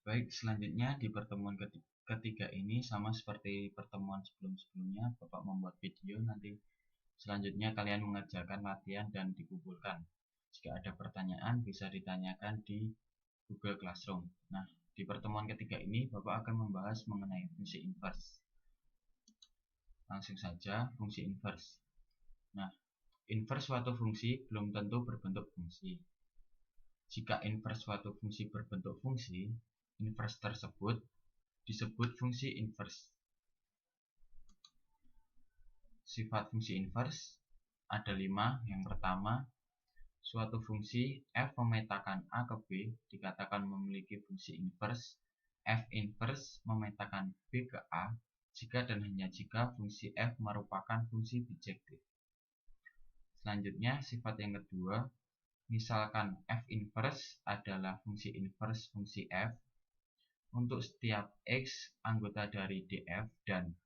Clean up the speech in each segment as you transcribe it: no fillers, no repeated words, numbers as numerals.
Baik, selanjutnya di pertemuan ketiga ini sama seperti pertemuan sebelum-sebelumnya, Bapak membuat video, nanti selanjutnya kalian mengerjakan latihan dan dikumpulkan. Jika ada pertanyaan bisa ditanyakan di Google Classroom. Nah, di pertemuan ketiga ini Bapak akan membahas mengenai fungsi inverse. Langsung saja, fungsi inverse. Nah, inverse suatu fungsi belum tentu berbentuk fungsi. Jika inverse suatu fungsi berbentuk fungsi, inverse tersebut disebut fungsi inverse. Sifat fungsi inverse ada 5. Yang pertama, suatu fungsi f memetakan a ke b dikatakan memiliki fungsi inverse f inverse memetakan b ke a jika dan hanya jika fungsi f merupakan fungsi bijektif. Selanjutnya, sifat yang kedua, misalkan f inverse adalah fungsi inverse fungsi f untuk setiap x anggota dari df dan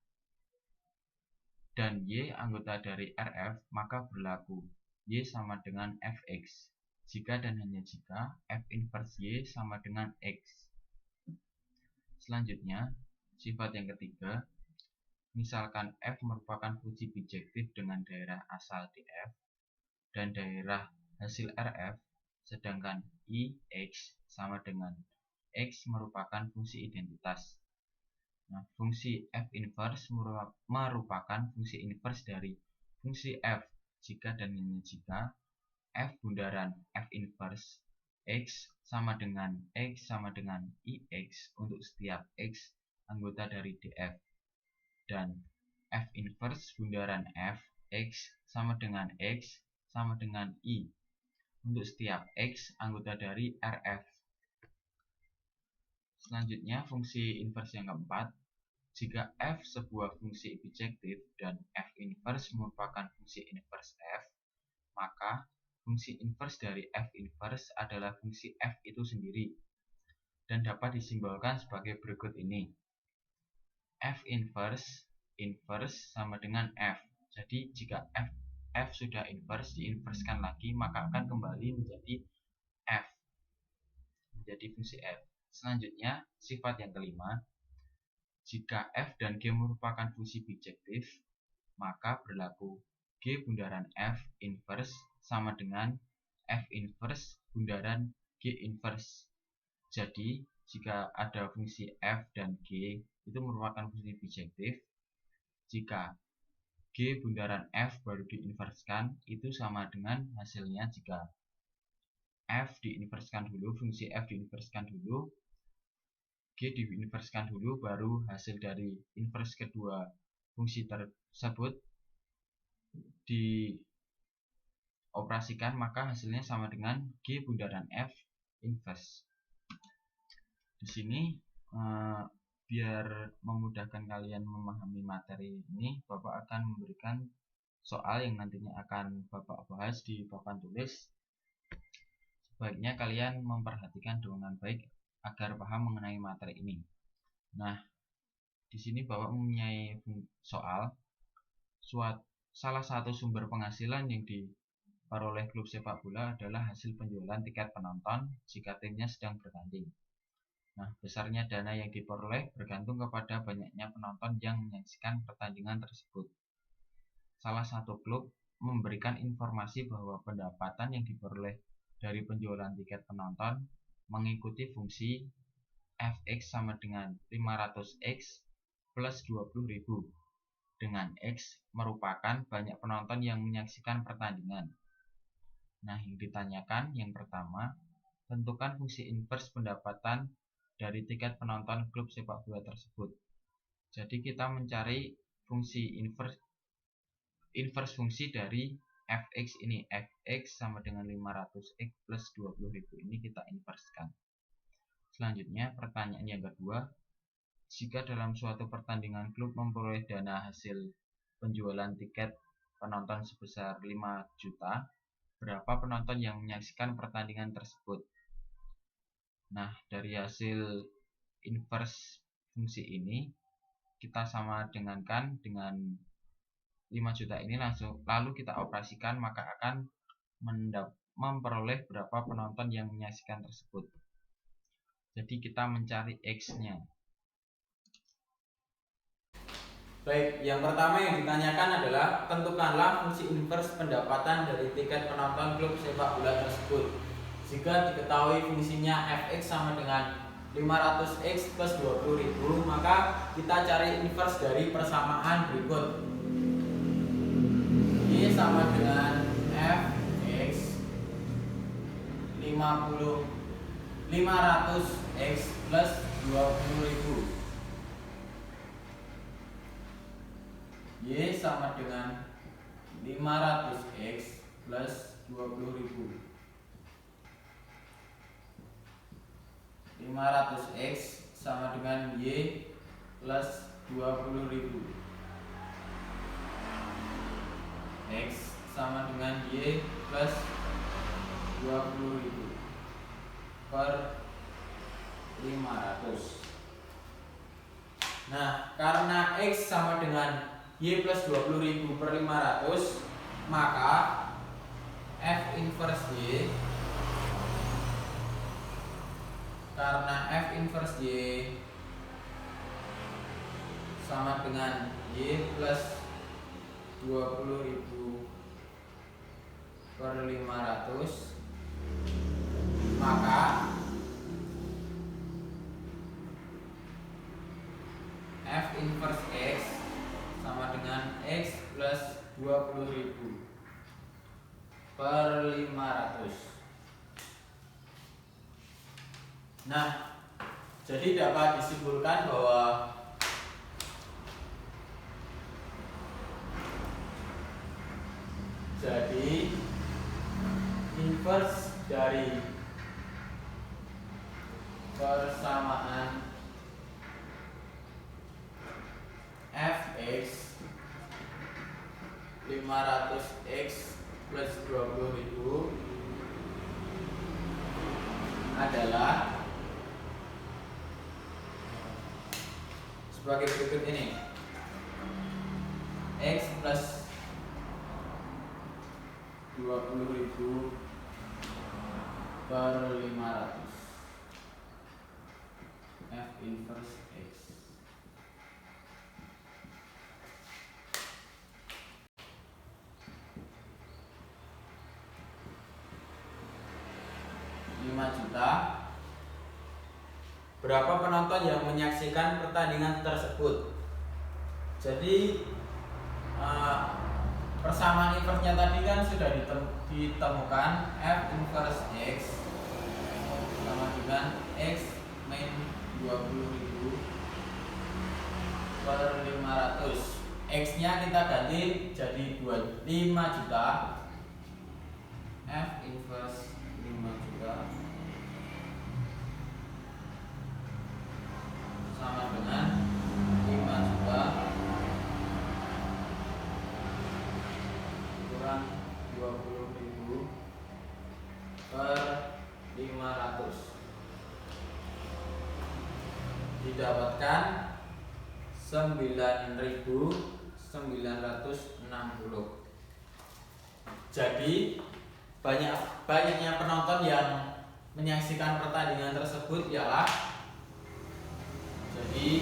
y anggota dari rf, maka berlaku y sama dengan fx jika dan hanya jika f inverse y sama dengan x. Selanjutnya, sifat yang ketiga, misalkan f merupakan fungsi bijektif dengan daerah asal df dan daerah hasil rf, sedangkan i x sama dengan x merupakan fungsi identitas. Nah, fungsi f inverse merupakan fungsi inverse dari fungsi f jika dan hanya jika f bundaran f inverse x sama dengan ix untuk setiap x anggota dari df dan f inverse bundaran f x sama dengan i untuk setiap x anggota dari rf. Selanjutnya, fungsi inverse yang keempat, jika f sebuah fungsi bijektif dan f inverse merupakan fungsi inverse f, maka fungsi inverse dari f inverse adalah fungsi f itu sendiri dan dapat disimbolkan sebagai berikut ini. F inverse sama dengan f. Jadi jika f sudah inverse, diinverskan lagi, maka akan kembali menjadi f, menjadi fungsi f. Selanjutnya, sifat yang kelima, jika f dan g merupakan fungsi bijektif, maka berlaku g bundaran f inverse sama dengan f inverse bundaran g inverse. Jadi, jika ada fungsi f dan g itu merupakan fungsi bijektif, jika g bundaran f baru diinverskan, itu sama dengan hasilnya jika f diinverskan dulu, fungsi f diinverskan dulu, g diinverskan dulu, baru hasil dari inverse kedua fungsi tersebut dioperasikan, maka hasilnya sama dengan g bundaran f inverse. Di sini biar memudahkan kalian memahami materi ini, Bapak akan memberikan soal yang nantinya akan Bapak bahas di papan tulis. Sebaiknya kalian memperhatikan dengan baik agar paham mengenai materi ini. Nah, di sini Bapak mempunyai soal, salah satu sumber penghasilan yang diperoleh klub sepak bola adalah hasil penjualan tiket penonton jika timnya sedang bertanding. Nah, besarnya dana yang diperoleh bergantung kepada banyaknya penonton yang menyaksikan pertandingan tersebut. Salah satu klub memberikan informasi bahwa pendapatan yang diperoleh dari penjualan tiket penonton mengikuti fungsi fx sama dengan 500x plus 20.000, dengan x merupakan banyak penonton yang menyaksikan pertandingan. Nah, yang ditanyakan yang pertama, tentukan fungsi inverse pendapatan dari tiket penonton klub sepak bola tersebut. Jadi kita mencari fungsi inverse fungsi dari fx ini, fx sama dengan 500x plus 20.000 ini kita inverskan. Selanjutnya, pertanyaan yang kedua, jika dalam suatu pertandingan klub memperoleh dana hasil penjualan tiket penonton sebesar 5 juta, berapa penonton yang menyaksikan pertandingan tersebut? Nah, dari hasil inverse fungsi ini kita sama dengankan dengan 5 juta ini lalu kita operasikan, maka akan memperoleh berapa penonton yang menyaksikan tersebut. Jadi kita mencari X-nya. Baik, yang pertama yang ditanyakan adalah tentukanlah fungsi inverse pendapatan dari tiket penonton klub sepak bola tersebut. Jika diketahui fungsinya fx sama dengan 500x plus 20.000, maka kita cari inverse dari persamaan berikut. Y sama dengan fx 500x plus 20.000. Y sama dengan 500x plus 20.000. 500x sama dengan Y plus 20.000. X sama dengan Y plus 20.000 per 500. Nah, karena X sama dengan Y plus 20.000 per 500, maka F inverse Y, karena F inverse Y sama dengan Y plus 20.000 per 500, maka F inverse X sama dengan X plus 20.000 per 500. Nah, jadi dapat disimpulkan bahwa inverse dari persamaan fx 500x plus 20.000 adalah sebagai berikut ini. X plus 20.000 per 500 F inverse X. Juta. Berapa penonton yang menyaksikan pertandingan tersebut? Jadi persamaan inverse-nya tadi kan sudah ditemukan. F inverse X sama dengan X min 20.000 per 500. X nya kita ganti jadi 5 juta. F inverse 5 juta sama dengan 5 juta kurang 20.000 per 500, didapatkan 9.960. Jadi banyaknya penonton yang menyaksikan pertandingan tersebut ialah, jadi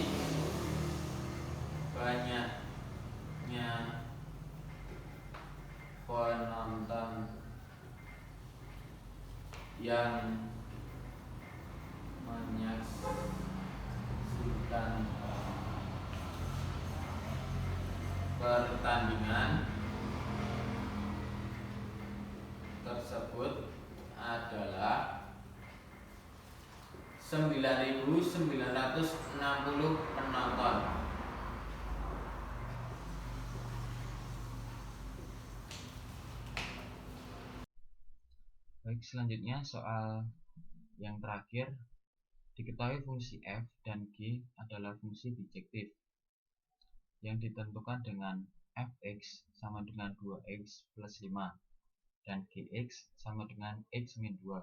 banyaknya penonton yang menyaksikan pertandingan tersebut adalah 9.960 penonton. Baik, selanjutnya soal yang terakhir. Diketahui fungsi f dan g adalah fungsi bijektif yang ditentukan dengan fx sama dengan 2x plus 5 dan gx sama dengan x min 2.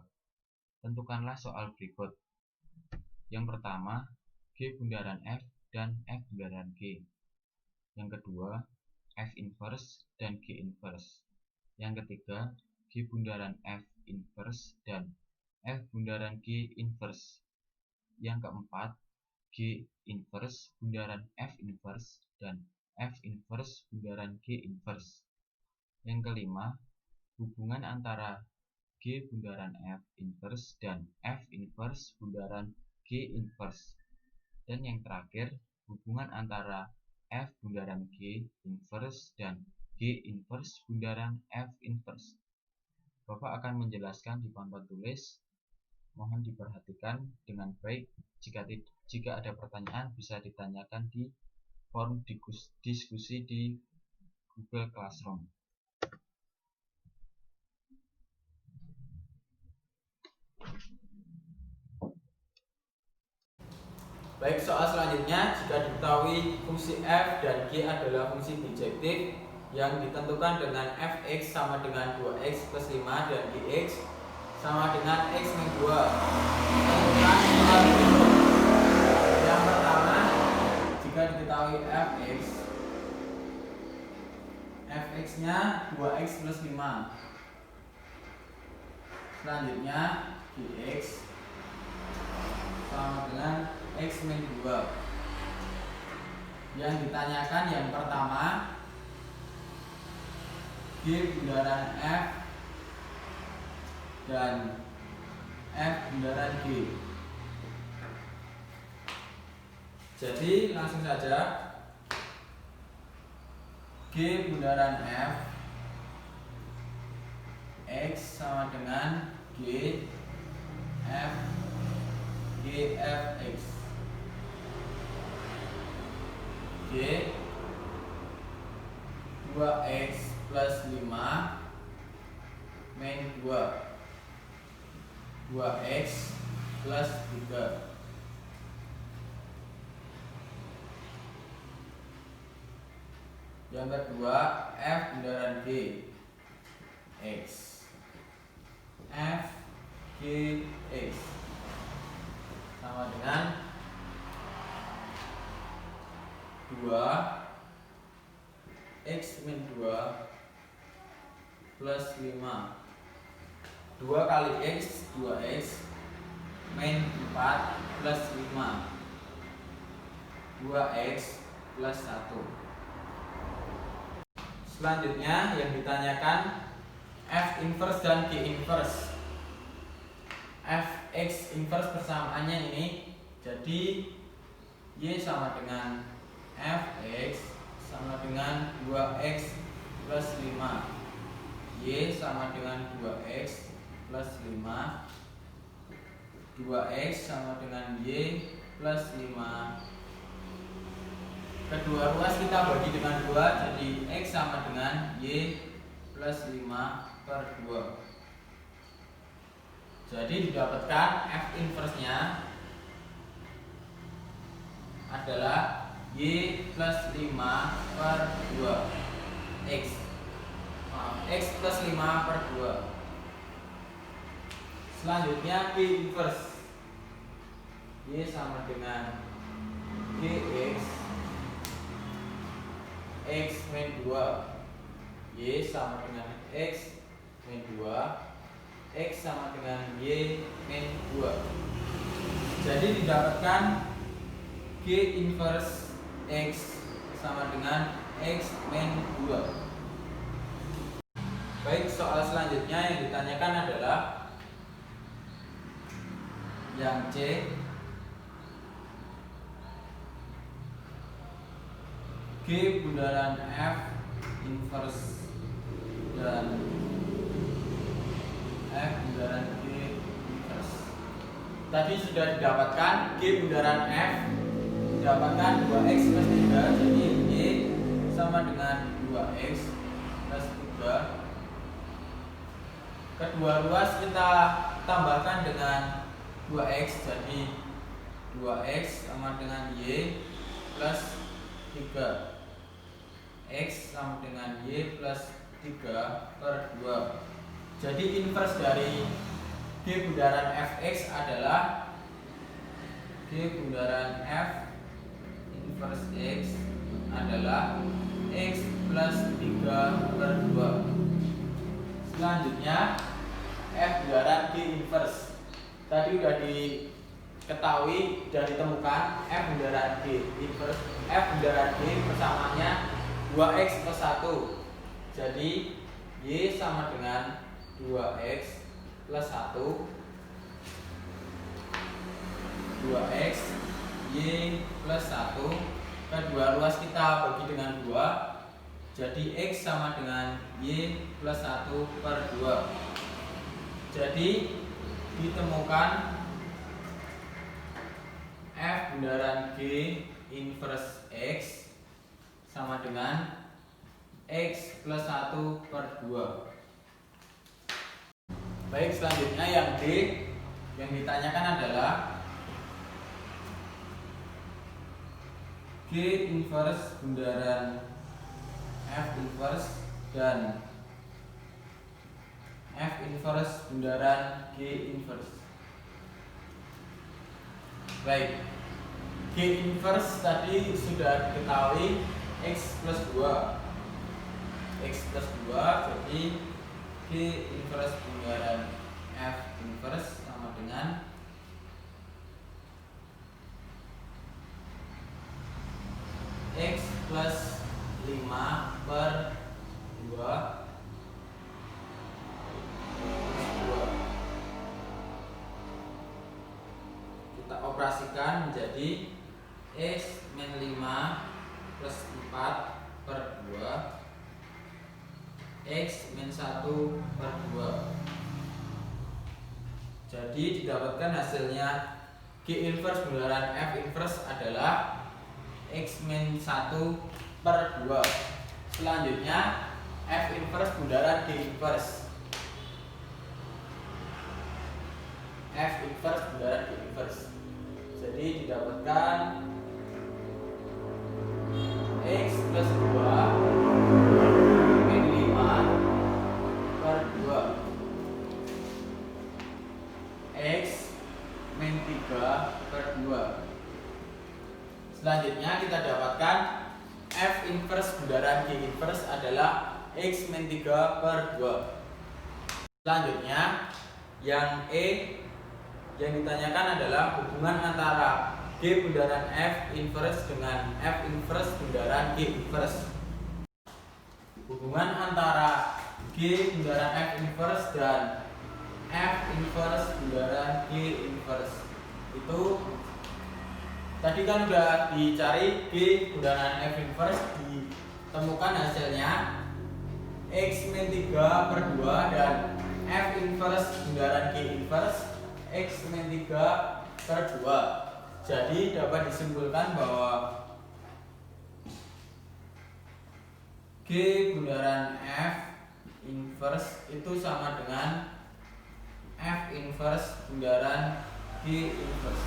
Tentukanlah soal berikut. Yang pertama, g bundaran f dan f bundaran g. Yang kedua, f inverse dan g inverse. Yang ketiga, g bundaran f inverse dan f bundaran g inverse. Yang keempat, G inverse bundaran F inverse dan F inverse bundaran G inverse. Yang kelima, hubungan antara G bundaran F inverse dan F inverse bundaran G inverse. Dan yang terakhir, hubungan antara F bundaran G inverse dan G inverse bundaran F inverse. Bapak akan menjelaskan di papan tulis. Mohon diperhatikan dengan baik. Jika ada pertanyaan bisa ditanyakan di forum diskusi di Google Classroom. Baik, soal selanjutnya, jika diketahui fungsi f dan g adalah fungsi bijektif yang ditentukan dengan fx sama dengan 2x plus 5 dan gx sama dengan x min 2. Tentukan soal berikut. Yang pertama, jika diketahui fx-nya 2x plus 5. Selanjutnya gx sama dengan x min 2. Yang ditanyakan yang pertama, G bundaran F dan F bundaran G. Jadi langsung saja, G bundaran F X sama dengan G F G F X. G 2x plus 5 min 2 2x plus 3. Yang kedua, F bundaran G X F G X sama dengan 2 x min 2 plus 5. 2 kali x 2x min 4 plus 5 2x plus 1. Selanjutnya yang ditanyakan f inverse dan g inverse. Fx inverse persamaannya ini, jadi y sama dengan fx sama dengan 2x plus 5. Y sama dengan 2x plus 5. 2x sama dengan y plus 5. Kedua ruas kita bagi dengan 2, jadi x sama dengan y plus 5 per 2. Jadi didapatkan f inverse-nya adalah y plus 5 per 2 x plus 5 per 2. Selanjutnya g inverse, y sama dengan gx x min 2, y sama dengan x min 2, x sama dengan y min 2. Jadi didapatkan g inverse x sama dengan x min 2. Baik, soal selanjutnya yang ditanyakan adalah yang C, G bundaran F inverse dan F bundaran G inverse. Tadi sudah didapatkan G bundaran F didapatkan 2x plus 3, jadi Y sama dengan 2x plus 3. Kedua ruas kita tambahkan dengan 2x, jadi 2x sama dengan Y plus 3. X sama dengan Y plus 3 per 2. Jadi inverse dari G bundaran Fx adalah G bundaran F inverse X adalah X plus 3 per 2. Selanjutnya F bundaran G inverse. Tadi udah diketahui dan ditemukan F bundaran G inverse F bundaran G persamaannya 2x plus 1. Jadi Y sama dengan 2x plus 1, 2x Y plus 1. Kedua ruas kita bagi dengan 2, jadi X sama dengan Y plus 1 per 2. Jadi ditemukan F bundaran G inverse X sama dengan X plus 1 per 2. Baik, selanjutnya yang D yang ditanyakan adalah G inverse bundaran F inverse dan F inverse bundaran G inverse. Baik, G inverse tadi sudah diketahui X plus 2, X plus 2, jadi G inverse bundaran F inverse sama dengan X plus 5 per 2 kita operasikan menjadi X min 5 plus 4 per 2 X min 1 per 2. Jadi didapatkan hasilnya G inverse bundaran F inverse adalah X min 1 per 2. Selanjutnya F inverse bundaran G inverse. F inverse bundaran G inverse. Jadi didapatkan X plus 2 min 5 per 2 X min 3 per 2. Selanjutnya kita dapatkan F inverse bundaran G inverse adalah X min 3 per 2. Selanjutnya yang E yang ditanyakan adalah hubungan antara G bundaran F inverse dengan F inverse bundaran G inverse. Hubungan antara G bundaran F inverse dan F inverse bundaran G inverse itu tadi kan udah dicari G bundaran F inverse, ditemukan hasilnya X min 3 per 2 dan F inverse bundaran G inverse X min 3 per 2. Jadi dapat disimpulkan bahwa G bundaran F inverse itu sama dengan F inverse bundaran G inverse.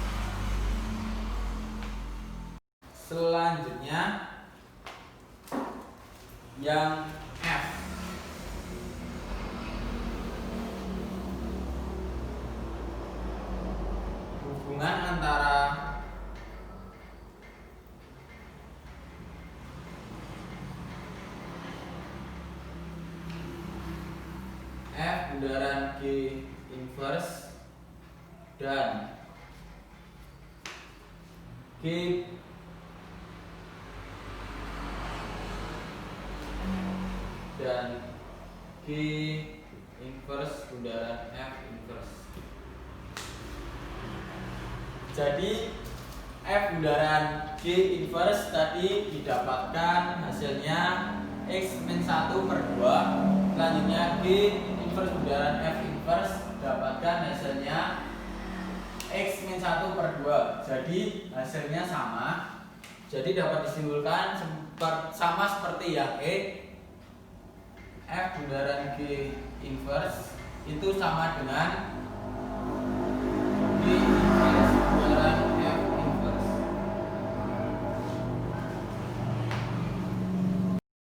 Selanjutnya yang F. Hubungan antara F bundaran G inverse dan G inverse bundaran F inverse. Jadi F bundaran G inverse tadi didapatkan hasilnya X min 1 per 2. Selanjutnya G inverse bundaran F inverse dapatkan hasilnya X min 1 per 2. Jadi hasilnya sama. Jadi dapat disimpulkan sama seperti yang E, F bundaran G inverse itu sama dengan G inverse bundaran